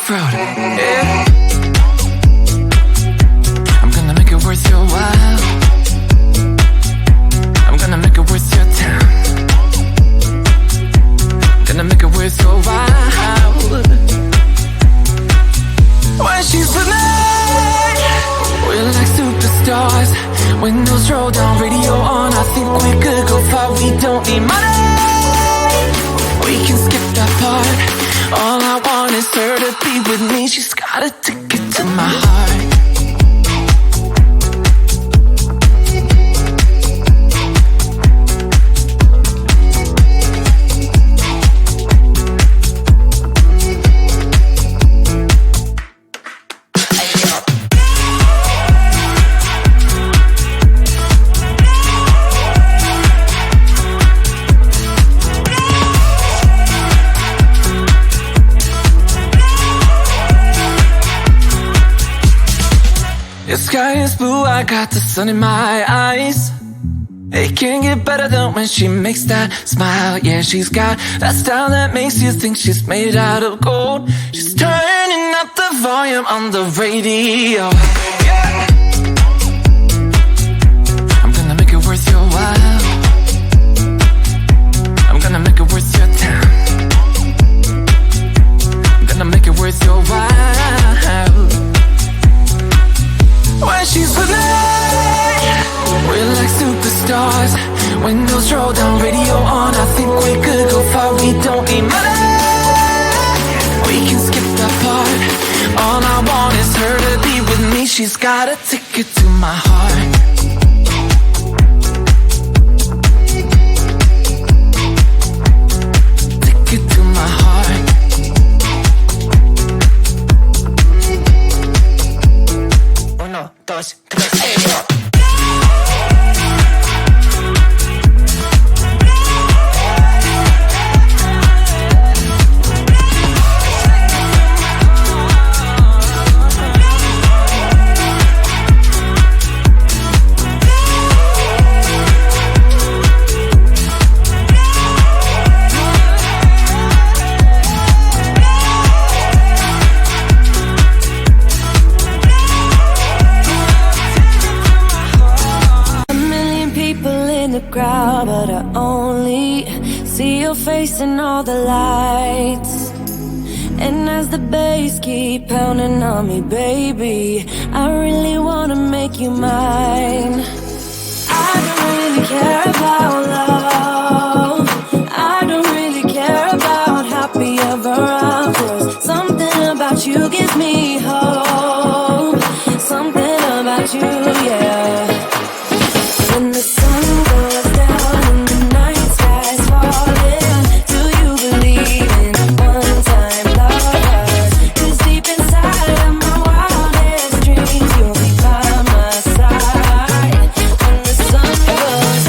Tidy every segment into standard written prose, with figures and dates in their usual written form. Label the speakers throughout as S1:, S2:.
S1: off-road. Yeah. I'm gonna make it worth your while. I'm gonna make it worth your time. Gonna make it worth your while. When she's with me, we're like superstars. Windows roll down, radio on. I think we could go far. We don't need money. We can skip that part. All I want is her to be with me. She's got a ticket to my heart. The sky is blue, I got the sun in my eyes. It can't get better than when she makes that smile. Yeah, she's got that style that makes you think she's made out of gold. She's turning up the volume on the radio. Yeah. I'm gonna make it worth your while. I'm gonna make it worth your time. I'm gonna make it worth your while. When she's with me, we're like superstars. Windows roll down, radio on. I think we could go far. We don't need money. We can skip that part. All I want is her to be with me. She's got a ticket to my heart. Ticket to my heart. Uno, dos, tres, crowd, but I only see your face in all the lights. And as the bass keep pounding on me, baby, I really wanna make you mine. I don't really care about love. I don't really care about happy ever afters. Something about you gives me hope. Something about you, yeah. When the sun goes down and the night sky's falling, do you believe in one-time lovers? 'Cause deep inside of my wildest dreams, you'll be by my side. When the sun goes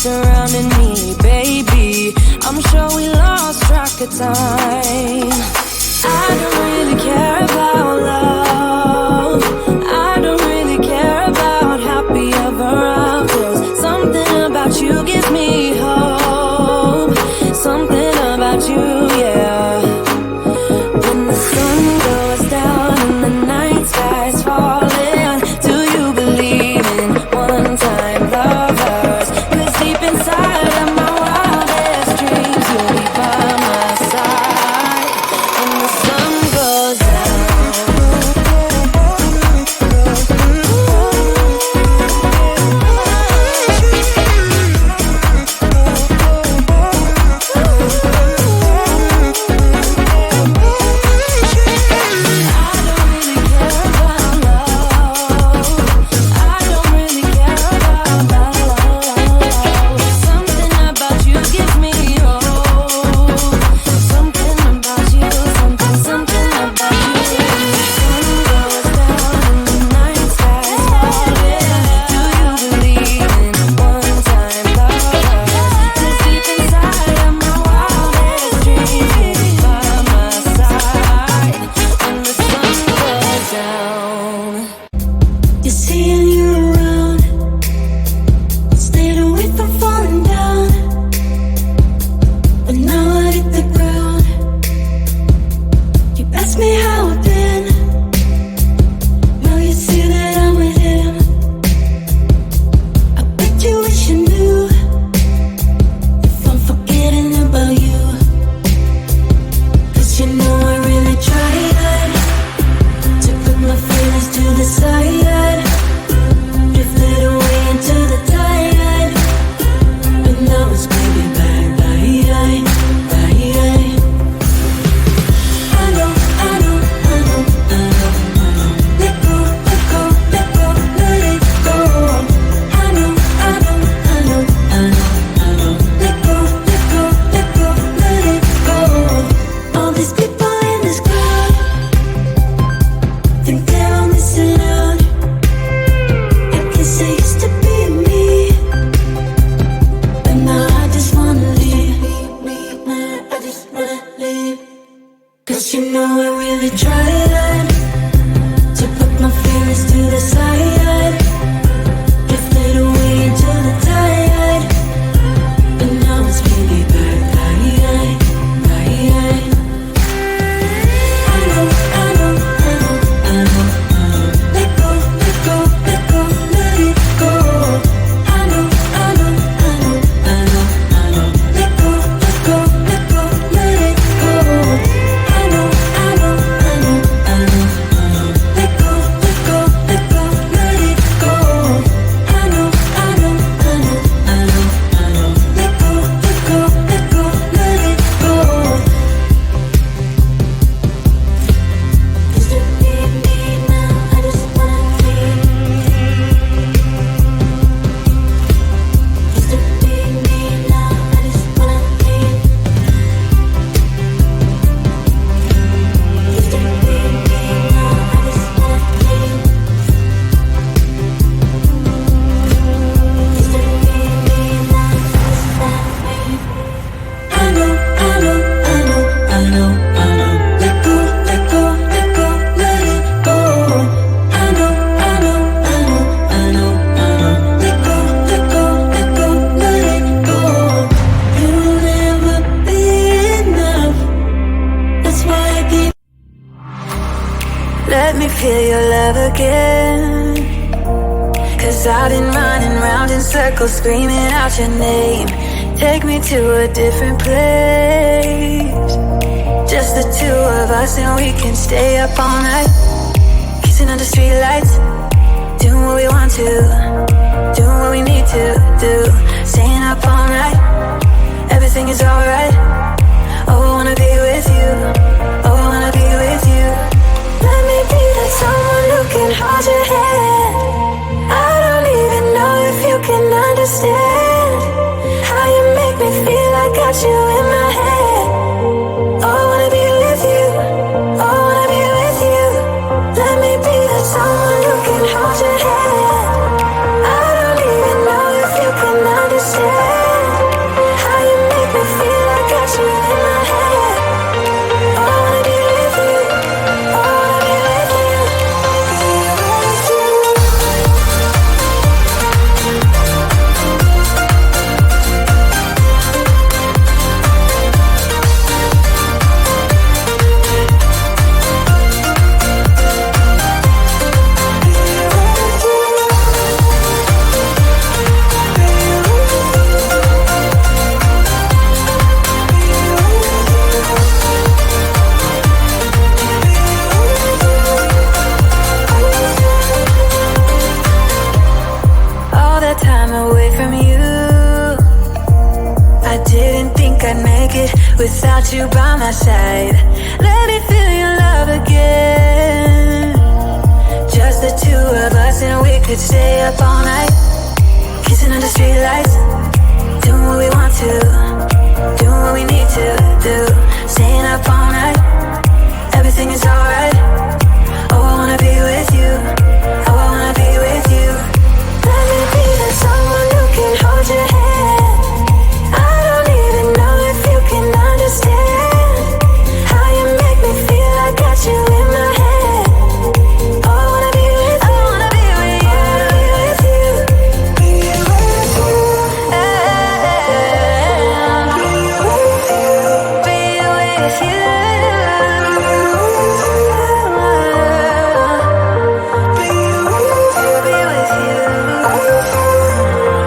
S1: surrounding me, baby, I'm sure we lost track of time. I don't really care about love. I don't really care about happy ever afters. Something about you gives me hope. Something about you, yeah. When the sun goes down and the night sky's falling, do you believe in one-time lovers? Deep inside of my wildest dreams, you'll be by my side when the sun goes down. 'Cause you know I really tried to put my feelings to the side, drifted away into the tide, but now it's really bad. Let me feel your love again, 'cause I've been running round in circles, screaming out your name. Take me to a different place, just the two of us, and we can stay up all night, kissing under streetlights, doing what we want to, doing what we need to do, staying up all night, everything is alright. Oh, I wanna be with you, oh, I wanna be with you. Let me be that someone who can hold your hand. I don't even know if you can understand how you make me feel. I got you in my head. Oh, I wanna be with you, oh, I wanna be with you. Let me be that someone who can hold your hand. I don't even know if you can understand how you make me feel. I got you in my head. Oh, I wanna be with you, oh, I wanna be with you. All that time away from you, I didn't think I'd make it without you by my side. Let me feel your love again, just the two of us, and we could stay up all night, kissing under streetlights, doing what we want to, doing what we need to do, staying up all night, everything is alright. Oh, I wanna be with you, oh, I wanna be with you. Let me be that someone who can hold your hand. I don't even know if you can understand how you make me feel. I got you in my head. Oh, I wanna be with you, I wanna be with you, be with you, be with you.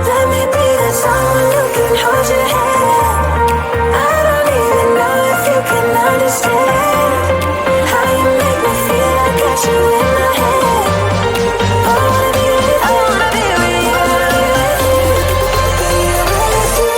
S1: Let me be that someone who can hold your hand. I don't even know if you can understand how you make me feel. I got you in my head. Oh, I wanna be with you, I wanna be with you, be with you.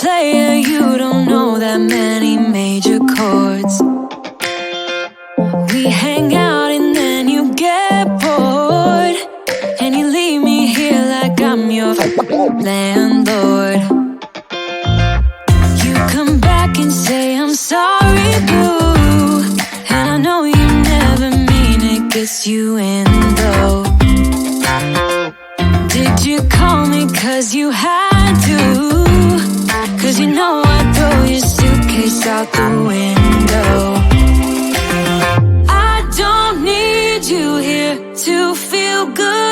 S1: player, you don't know that many major chords. We hang out and then you get bored, and you leave me here like I'm your landlord. You come back and say I'm sorry, boo, and I know you never mean it, gets you in though. Did you call me cause you had to? Cause you know I'd throw your suitcase out the window. I don't need you here to feel good.